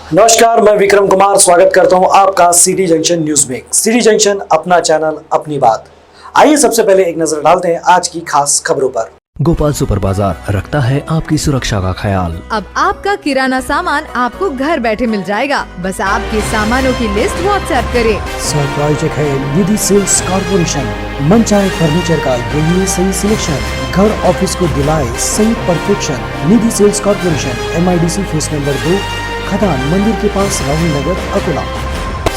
नमस्कार, मैं विक्रम कुमार स्वागत करता हूं आपका सिटी जंक्शन न्यूज में। सिटी जंक्शन अपना चैनल, अपनी बात। आइए सबसे पहले एक नजर डालते हैं आज की खास खबरों पर। गोपाल सुपर बाजार रखता है आपकी सुरक्षा का ख्याल। अब आपका किराना सामान आपको घर बैठे मिल जाएगा। बस आपके सामानों की लिस्ट व्हाट्सएप करें। प्रायोजक है निधि सेल्स कॉर्पोरेशन। मन चाहे फर्नीचर का यही सही सिलेक्शन। घर ऑफिस को दिलाए सही perfection. Nidhi sales corporation, MIDC phase number 2, खदान मंदिर के पास, राहुल नगर, अकोला।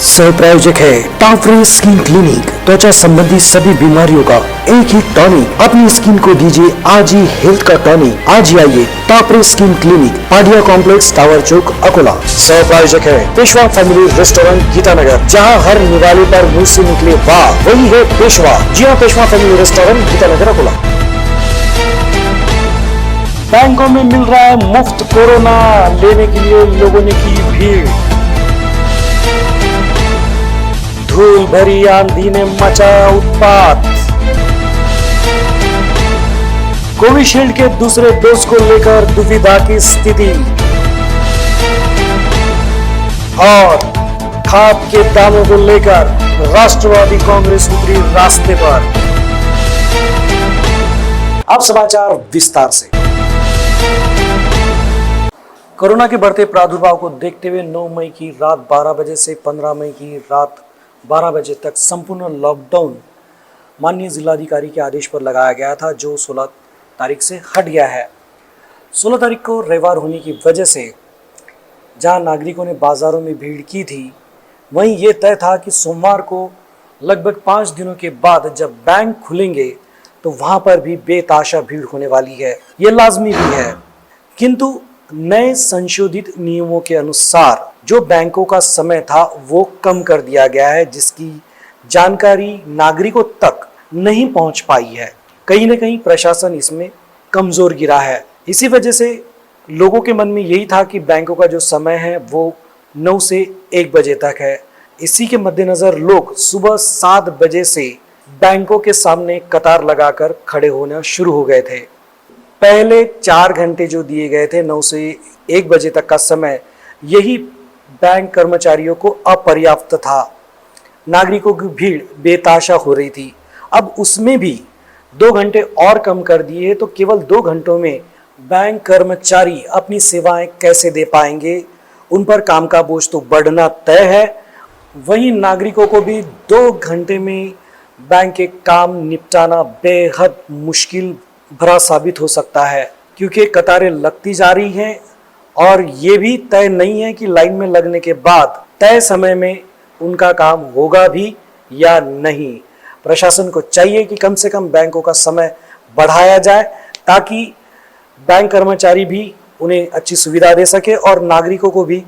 सह प्रायोजक है टाफरे स्किन क्लिनिक। त्वचा संबंधी सभी बीमारियों का एक ही टॉनिक। अपनी स्किन को दीजिए आज ही हेल्थ का टॉनिक। आज ही आइए टाफरे skin clinic, Padia complex, tower चौक, अकोला। सह प्रायोजक है पेशवा फैमिली रेस्टोरेंट, गीतानगर। जहां हर निवाले पर मुंह से निकले वाह, वही है पेशवा। जी हाँ, पेशवा फैमिली रेस्टोरेंट, गीतानगर, अकोला। बैंकों में मिल रहा है मुफ्त कोरोना, लेने के लिए लोगों ने की भीड़। धूल भरी आंधी ने मचाया उत्पात। कोविशील्ड के दूसरे डोज को लेकर दुविधा की स्थिति। और खाद के दामों को लेकर राष्ट्रवादी कांग्रेस उतरी रास्ते पर। अब समाचार विस्तार से। कोरोना के बढ़ते प्रादुर्भाव को देखते हुए 9 मई की रात 12 बजे से 15 मई की रात 12 बजे तक संपूर्ण लॉकडाउन माननीय जिलाधिकारी के आदेश पर लगाया गया था, जो 16 तारीख से हट गया है। 16 तारीख को रविवार होने की वजह से जहां नागरिकों ने बाजारों में भीड़ की थी, वहीं ये तय था कि सोमवार को लगभग 5 दिनों के बाद जब बैंक खुलेंगे तो वहां पर भी बेताशा भीड़ होने वाली है। ये लाजमी भी है, किंतु नए संशोधित नियमों के अनुसार जो बैंकों का समय था वो कम कर दिया गया है, जिसकी जानकारी नागरिकों तक नहीं पहुंच पाई है। कहीं ना कहीं प्रशासन इसमें कमजोर गिरा है। इसी वजह से लोगों के मन में यही था कि बैंकों का जो समय है वो 9 से 1 बजे तक है। इसी के मद्देनजर लोग सुबह 7 बजे से बैंकों के सामने कतार लगाकर खड़े होना शुरू हो गए थे। पहले 4 घंटे जो दिए गए थे 9 से 1 बजे तक का समय, यही बैंक कर्मचारियों को अपर्याप्त था। नागरिकों की भीड़ बेताशा हो रही थी। अब उसमें भी 2 घंटे और कम कर दिए तो केवल 2 घंटों में बैंक कर्मचारी अपनी सेवाएं कैसे दे पाएंगे। उन पर काम का बोझ तो बढ़ना तय है। वहीं नागरिकों को भी 2 घंटे में बैंक के काम निपटाना बेहद मुश्किल भरा साबित हो सकता है, क्योंकि कतारें लगती जा रही हैं और ये भी तय नहीं है कि लाइन में लगने के बाद तय समय में उनका काम होगा भी या नहीं। प्रशासन को चाहिए कि कम से कम बैंकों का समय बढ़ाया जाए, ताकि बैंक कर्मचारी भी उन्हें अच्छी सुविधा दे सके और नागरिकों को भी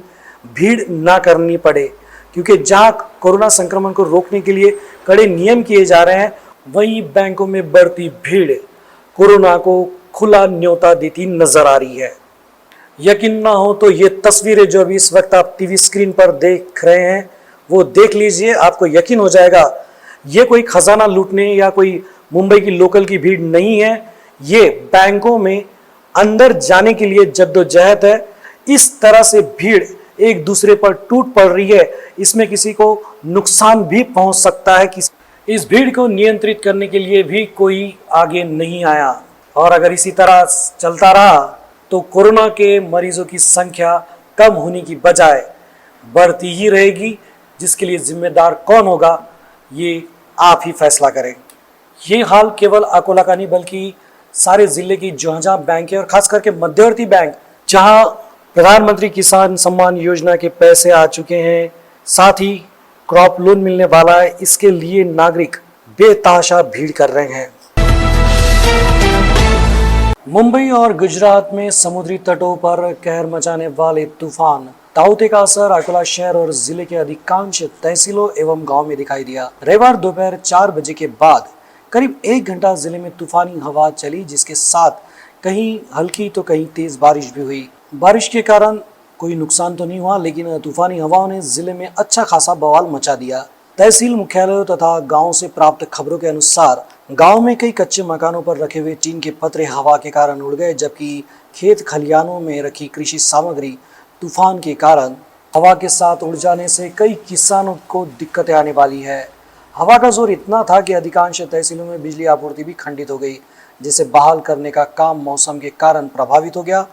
भीड़ ना करनी पड़े। क्योंकि जहां कोरोना संक्रमण को रोकने के लिए कड़े नियम किए जा रहे हैं, वहीं बैंकों में बढ़ती भीड़ कोरोना को खुला न्योता देती नजर आ रही है। यकीन ना हो तो ये तस्वीरें जो अभी इस वक्त आप टीवी स्क्रीन पर देख रहे हैं वो देख लीजिए, आपको यकीन हो जाएगा ये कोई खजाना लूटने या कोई मुंबई की लोकल की भीड़ नहीं है। ये बैंकों में अंदर जाने के लिए जद्दोजहद है। इस तरह से भीड़ एक दूसरे पर टूट पड़ रही है, इसमें किसी को नुकसान भी पहुंच सकता है। इस भीड़ को नियंत्रित करने के लिए भी कोई आगे नहीं आया और अगर इसी तरह चलता रहा तो कोरोना के मरीजों की संख्या कम होने की बजाय बढ़ती ही रहेगी, जिसके लिए जिम्मेदार कौन होगा ये आप ही फैसला करें। ये हाल केवल अकोला का नहीं बल्कि सारे जिले की जहाँ बैंक है और खास करके मध्यवर्ती बैंक, जहाँ प्रधानमंत्री किसान सम्मान योजना के पैसे आ चुके हैं, साथ ही क्रॉप लोन मिलने वाला है, इसके लिए नागरिक बेताशा भीड़ कर रहे हैं। मुंबई और गुजरात में समुद्री तटों पर कहर मचाने वाले तूफान ताउते का असर अकोला शहर और जिले के अधिकांश तहसीलों एवं गांव में दिखाई दिया। रविवार दोपहर 4 बजे के बाद करीब 1 घंटा जिले में तूफानी हवा चली, जिसके साथ कहीं हल्की तो कहीं तेज बारिश भी हुई। बारिश के कारण कोई नुकसान तो नहीं हुआ, लेकिन तूफानी हवाओं ने जिले में अच्छा खासा बवाल मचा दिया। तहसील मुख्यालयों तथा गांव से प्राप्त खबरों के अनुसार गांव में कई कच्चे मकानों पर रखे हुए टीन के पतरे हवा के कारण उड़ गए, जबकि खेत खलिहानों में रखी कृषि सामग्री तूफान के कारण हवा के साथ उड़ जाने से कई किसानों को दिक्कतें आने वाली है। हवा का जोर इतना था कि अधिकांश तहसीलों में बिजली आपूर्ति भी खंडित हो गई, जिसे बहाल करने का काम मौसम के कारण प्रभावित हो गया।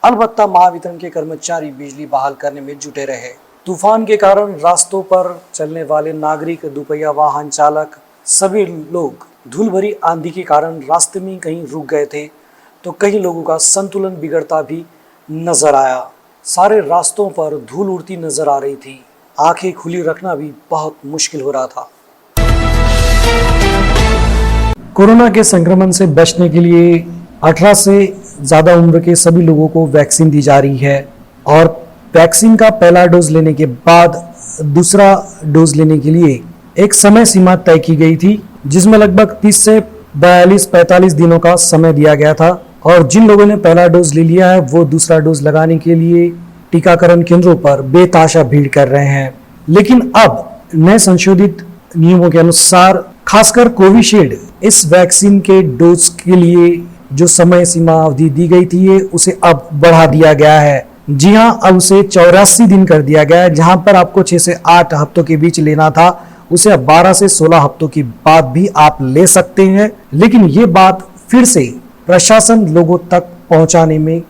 अलबत्ता महावितरण के कर्मचारी बिजली बहाल करने में जुटे रहे। तूफान के कारण रास्तों पर चलने वाले नागरिक, दोपहिया वाहन चालक, सभी लोग धूल भरी आंधी के कारण रास्ते में कहीं रुक गए थे, तो कई लोगों का संतुलन बिगड़ता भी नजर आया। सारे रास्तों पर धूल उड़ती नजर आ रही थी। आंखें खुली रखना भी बहुत मुश्किल हो रहा था। कोरोना के संक्रमण से बचने के लिए 18 से ज़्यादा उम्र के सभी लोगों को वैक्सीन दी जा रही है और वैक्सीन का पहला डोज लेने के बाद दूसरा डोज लेने के लिए एक समय सीमा तय की गई थी, जिसमें लगभग 30 से 42-45 दिनों का समय दिया गया था। और जिन लोगों ने पहला डोज ले लिया है वो दूसरा डोज लगाने के लिए टीकाकरण केंद्रों पर बेतहाशा भीड़ कर रहे हैं। लेकिन अब नए संशोधित नियमों के अनुसार खासकर कोविशील्ड इस वैक्सीन के डोज के लिए जो समय सीमा अवधि दी गई थी उसे अब बढ़ा दिया गया है। जी हां, अब उसे 84 दिन कर दिया गया है। जहां पर आपको 6 से 8 हफ्तों के बीच लेना था, उसे अब 12 से 16 हफ्तों के बाद भी आप ले सकते हैं। लेकिन ये बात फिर से प्रशासन लोगों तक पहुंचाने में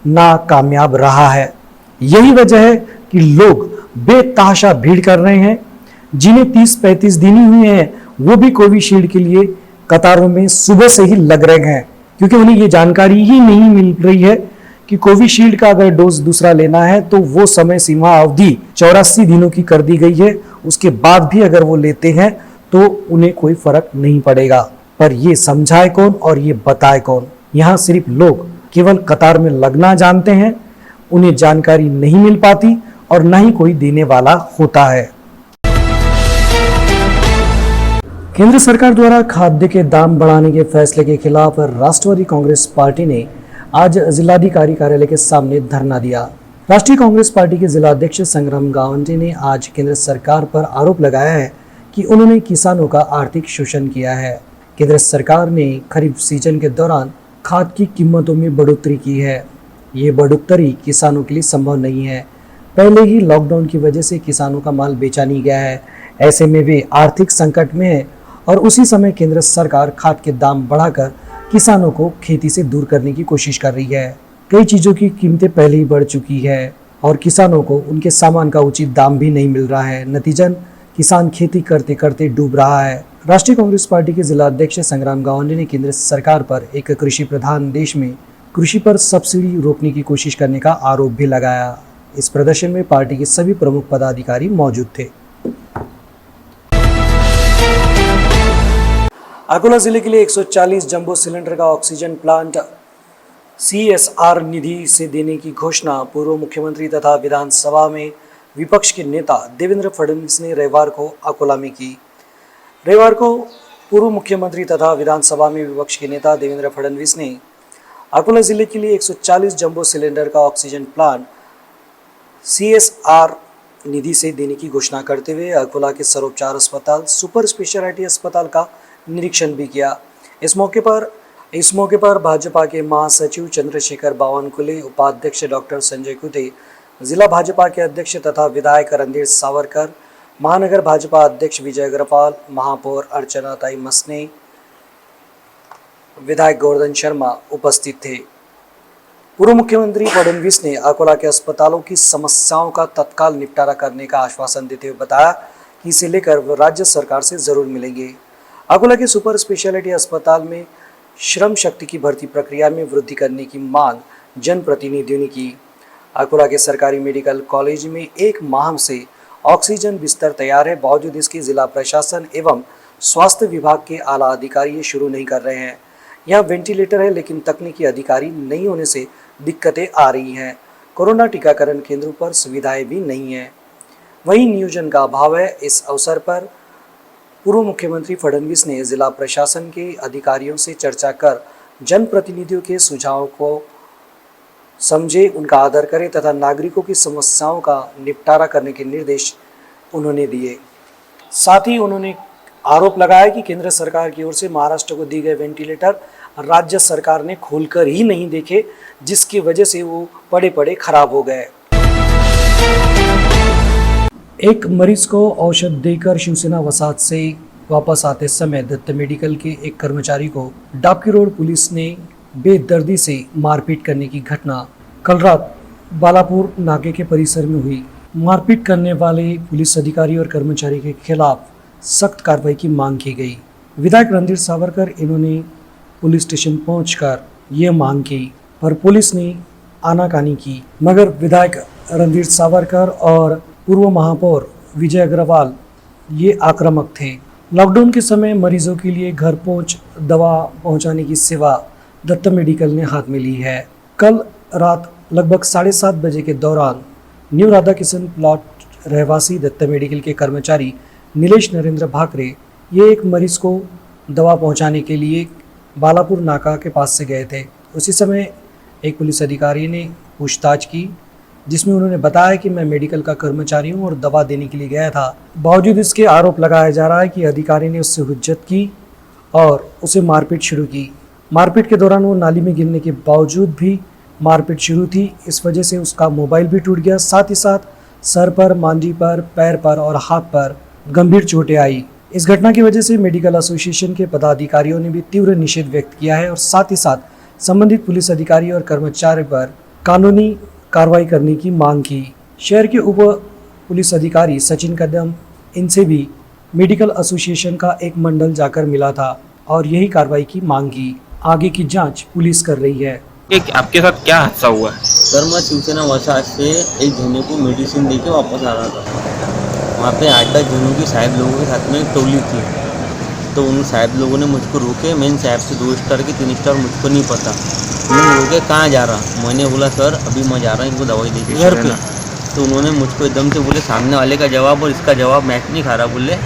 नाकामयाब रहा है। यही वजह है कि लोग बेतहाशा भीड़ कर रहे हैं। जिन्हें 30-35 दिन ही हुए हैं वो भी कोविशील्ड के लिए कतारों में सुबह से ही लग रहे हैं, क्योंकि उन्हें ये जानकारी ही नहीं मिल रही है कि कोविशील्ड का अगर डोज दूसरा लेना है तो वो समय सीमा अवधि 84 दिनों की कर दी गई है। उसके बाद भी अगर वो लेते हैं तो उन्हें कोई फर्क नहीं पड़ेगा। पर ये समझाए कौन और ये बताए कौन? यहाँ सिर्फ लोग केवल कतार में लगना जानते हैं, उन्हें जानकारी नहीं मिल पाती और न ही कोई देने वाला होता है। केंद्र सरकार द्वारा खाद्य के दाम बढ़ाने के फैसले के खिलाफ राष्ट्रवादी कांग्रेस पार्टी ने आज जिलाधिकारी कार्यालय के सामने धरना दिया। राष्ट्रीय कांग्रेस पार्टी के जिला अध्यक्ष संग्राम गावंडे ने आज केंद्र सरकार पर आरोप लगाया है कि उन्होंने किसानों का आर्थिक शोषण किया है। केंद्र सरकार ने खरीफ सीजन के दौरान खाद की कीमतों में बढ़ोतरी की है। ये बढ़ोतरी किसानों के लिए संभव नहीं है। पहले ही लॉकडाउन की वजह से किसानों का माल बेचा नहीं गया है। ऐसे में वे आर्थिक संकट में है और उसी समय केंद्र सरकार खाद के दाम बढ़ाकर किसानों को खेती से दूर करने की कोशिश कर रही है। कई चीज़ों की कीमतें पहले ही बढ़ चुकी है और किसानों को उनके सामान का उचित दाम भी नहीं मिल रहा है। नतीजन किसान खेती करते करते डूब रहा है। राष्ट्रीय कांग्रेस पार्टी के जिला अध्यक्ष संग्राम गावंडे ने केंद्र सरकार पर एक कृषि प्रधान देश में कृषि पर सब्सिडी रोकने की कोशिश करने का आरोप भी लगाया। इस प्रदर्शन में पार्टी के सभी प्रमुख पदाधिकारी मौजूद थे। अकोला जिले के लिए 140 जंबो सिलेंडर का ऑक्सीजन प्लांट CSR निधि से देने की घोषणा पूर्व मुख्यमंत्री तथा विधानसभा में विपक्ष के नेता देवेंद्र फडणवीस ने रविवार को अकोला में की। रविवार को पूर्व मुख्यमंत्री तथा विधानसभा में विपक्ष के नेता देवेंद्र फडणवीस ने अकोला जिले के लिए 140 जंबो सिलेंडर का ऑक्सीजन प्लांट CSR निधि से देने की घोषणा करते हुए अकोला के सर्वोपचार अस्पताल सुपर स्पेशलिटी अस्पताल का निरीक्षण भी किया। इस मौके पर भाजपा के महासचिव चंद्रशेखर बावनकुले, उपाध्यक्ष डॉक्टर संजय कुटे, जिला भाजपा के अध्यक्ष तथा विधायक रणधीर सावरकर, महानगर भाजपा अध्यक्ष विजय अग्रवाल, महापौर अर्चनाताई मसने, विधायक गोवर्धन शर्मा उपस्थित थे। पूर्व मुख्यमंत्री फडणवीस ने अकोला के अस्पतालों की समस्याओं का तत्काल निपटारा करने का आश्वासन देते हुए बताया कि इसे लेकर वो राज्य सरकार से जरूर मिलेंगे। अकोला के सुपर स्पेशलिटी अस्पताल में श्रम शक्ति की भर्ती प्रक्रिया में वृद्धि करने की मांग जनप्रतिनिधियों ने की। अकोला के सरकारी मेडिकल कॉलेज में 1 माह से ऑक्सीजन बिस्तर तैयार है, बावजूद इसके जिला प्रशासन एवं स्वास्थ्य विभाग के आला अधिकारी ये शुरू नहीं कर रहे हैं। यहाँ वेंटिलेटर है लेकिन तकनीकी अधिकारी नहीं होने से दिक्कतें आ रही हैं। कोरोना टीकाकरण केंद्रों पर सुविधाएं भी नहीं है, वहीं नियोजन का अभाव है। इस अवसर पर पूर्व मुख्यमंत्री फडणवीस ने जिला प्रशासन के अधिकारियों से चर्चा कर जनप्रतिनिधियों के सुझावों को समझे, उनका आदर करें तथा नागरिकों की समस्याओं का निपटारा करने के निर्देश उन्होंने दिए। साथ ही उन्होंने आरोप लगाया कि केंद्र सरकार की ओर से महाराष्ट्र को दिए गए वेंटिलेटर राज्य सरकार ने खोलकर ही नहीं देखे, जिसकी वजह से वो पड़े खराब हो गए। एक मरीज को औषध देकर शिवसेना वसाहत से वापस आते समय दत्त मेडिकल के एक कर्मचारी को डाबकी रोड पुलिस ने बेदर्दी से मारपीट करने की घटना कल रात बालापुर नाके के परिसर में हुई। मारपीट करने वाले पुलिस अधिकारी और कर्मचारी के खिलाफ सख्त कार्रवाई की मांग की गई। विधायक रणधीर सावरकर इन्होंने पुलिस स्टेशन पहुंचकर ये मांग की, पर पुलिस ने आनाकानी की, मगर विधायक रणधीर सावरकर और पूर्व महापौर विजय अग्रवाल ये आक्रामक थे। लॉकडाउन के समय मरीजों के लिए घर पहुंच दवा पहुंचाने की सेवा दत्त मेडिकल ने हाथ में ली है। कल रात लगभग 7:30 बजे के दौरान न्यू राधा किशन प्लॉट रहवासी दत्त मेडिकल के कर्मचारी नीलेश नरेंद्र भाकरे ये एक मरीज को दवा पहुंचाने के लिए बालापुर नाका के पास से गए थे। उसी समय एक पुलिस अधिकारी ने पूछताछ की, जिसमें उन्होंने बताया कि मैं मेडिकल का कर्मचारी हूं और दवा देने के लिए गया था। बावजूद इसके आरोप लगाया जा रहा है कि अधिकारी ने उससे हुज्जत की और उसे मारपीट शुरू की। मारपीट के दौरान वो नाली में गिरने के बावजूद भी मारपीट शुरू थी। इस वजह से उसका मोबाइल भी टूट गया। साथ ही साथ सर पर, मांडी पर, पैर पर और हाथ पर गंभीर चोटें आई। इस घटना की वजह से मेडिकल एसोसिएशन के पदाधिकारियों ने भी तीव्र निषेध व्यक्त किया है और साथ ही साथ संबंधित पुलिस अधिकारी और कर्मचारी पर कानूनी कार्रवाई करने की मांग की। शहर के उप पुलिस अधिकारी सचिन कदम इनसे भी मेडिकल एसोसिएशन का एक मंडल जाकर मिला था और यही कार्रवाई की मांग की। आगे की जांच पुलिस कर रही है। आपके साथ क्या हादसा हुआ है? सर मैं शिवसेना वसाहत से एक जने को मेडिसिन देके वापस आ रहा था। वहाँ पे 8-10 जनों की साहब लोगों के साथ में एक टोली थी, तो उन साहब लोगों ने मुझको रोके। मेन साहब से 2 स्टार की 3 स्टार मुझको नहीं पता। उन्होंने रोके, कहाँ जा रहा? मैंने बोला सर अभी मैं जा रहा हूँ इनको दवाई देके घर पे। तो उन्होंने मुझको एकदम से बोले सामने वाले का जवाब और इसका जवाब मैच नहीं खा रहा, बोले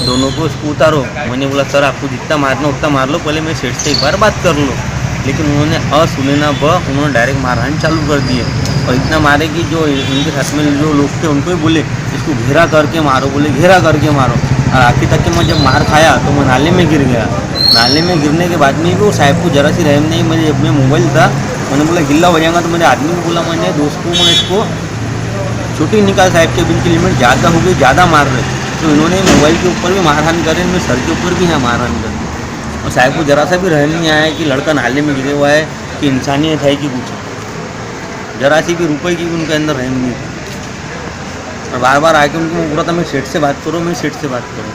दोनों को इसको उतारो। मैंने बोला सर आपको जितना मारना उतना मार लो, पहले मैं सेठ से एक बार बात कर लूँ। लेकिन उन्होंने सुने ना उन्होंने डायरेक्ट मारहान चालू कर दिए और इतना मारे कि जो उनके साथ में जो लोग थे उनको भी बोले इसको घेरा करके मारो, बोले घेरा करके मारो। और आखिर तक के मैं जब मार खाया तो मैं नाले में गिर गया। नाले में गिरने के बाद में भी वो साहब को जरा सी रहम नहीं। मेरे जब में मोबाइल था, मैंने बोला गिल्ला हो जाएगा, तो मेरे आदमी को बोला, मैंने दोस्त को, मैं इसको छुट्टी निकाल साहब के बिल की लिमिट ज़्यादा हो गई, ज़्यादा मार रहे। तो इन्होंने मोबाइल के ऊपर भी मारहान करे, मेरे सर के ऊपर भी यहाँ मारहान करे। और साहब को जरा सा भी रहम नहीं आया कि लड़का नाले में गिरे हुआ है, कि इंसानियत है कि कुछ, जरा सी भी रुपये की उनके अंदर रहम नहीं थी। और बार बार आके उनको बोला था मैं सेठ से बात करो, मैं सेठ से बात करूँ।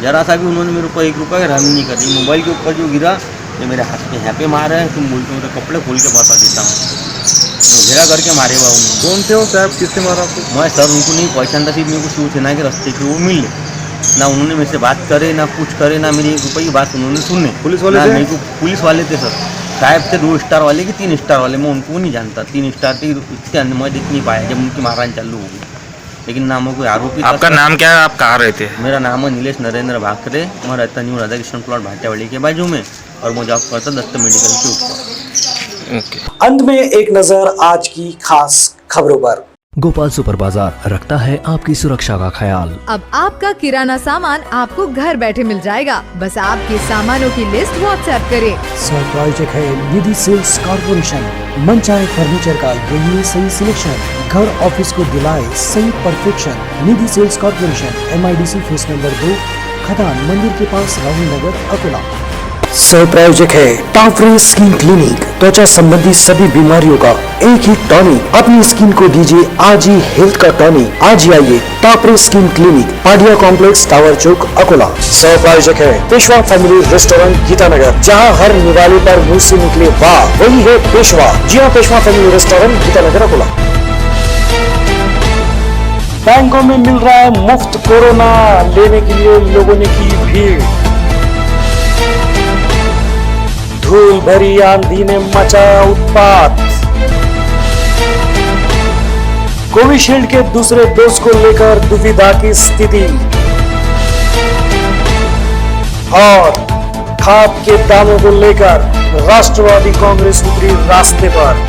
जरा सा भी उन्होंने मेरे ऊपर 1 रुपये का रहम नहीं करी। मोबाइल के ऊपर जो गिरा ये मेरे हाथ पे यहाँ पे मारा है, तुम बोलते हो तो कपड़े खोल के बता देता हूँ। तो घेरा करके मारे हुआ उन्होंने। कौन थे वो साहब, किससे मारा आपको? मैं सर उनको नहीं पहचानता, सिर्फ मेरे को शिवसेना के रास्ते के वो मिले ना। उन्होंने मेरे से बात करे ना कुछ करे, ना मेरी 1 रुपये की बात उन्होंने सुने। पुलिस वाले थे? मेरे को पुलिस वाले थे सर। साहब थे 2 स्टार वाले कि 3 स्टार वाले, मैं उनको नहीं जानता। 3 स्टार थे, इसके अंदर मैं देख नहीं पाया जब उनकी मारहान चालू हो गई। लेकिन नामों को आरोपी। आपका नाम क्या है, आप कहाँ रहते हैं? मेरा नाम है नीलेश नरेंद्र भाकरे। मैं रहता न्यू राधा किशन प्लॉट भाटियावाड़ी के बाजू में और मैं जॉब करता दत्त मेडिकल के ऊपर। ओके। अंत में एक नजर आज की खास खबरों पर। गोपाल सुपर बाजार रखता है आपकी सुरक्षा का ख्याल। अब आपका किराना सामान आपको घर बैठे मिल जाएगा। बस आपके सामानों की लिस्ट व्हाट्सएप करें। प्रायोजक है निधि सेल्स कॉर्पोरेशन। मन चाहे फर्नीचर का यही सही सिलेक्शन, घर ऑफिस को दिलाए सही perfection. Nidhi sales corporation, MIDC phase number 2, खदान मंदिर के पास, राहुल नगर, अकोला। सह प्रायोजक है टाफरे स्किन क्लिनिक। त्वचा संबंधी सभी बीमारियों का एक ही टॉनिक। अपनी स्किन को दीजिए आज ही हेल्थ का टॉनिक। आज ही आइए टाफरे skin clinic, Padia complex, tower चौक, अकोला। सह प्रायोजक है पेशवा फैमिली रेस्टोरेंट, गीतानगर, जहां हर निवाले पर मुंह से निकले वाह वही है पेशवा। जी हाँ, पेशवा फैमिली रेस्टोरेंट, गीतानगर, अकोला। बैंकों में मिल रहा है मुफ्त कोरोना, लेने के लिए लोगों ने की भीड़। धूल भरी आंधी ने मचाया उत्पात। कोविशील्ड के दूसरे डोज को लेकर दुविधा की स्थिति और खाद के दामों को लेकर राष्ट्रवादी कांग्रेस उतरी रास्ते पर।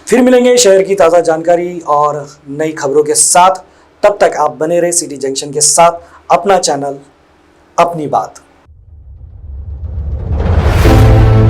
फिर मिलेंगे शहर की ताजा जानकारी और नई खबरों के साथ। तब तक आप बने रहे सिटी जंक्शन के साथ। अपना चैनल, अपनी बात।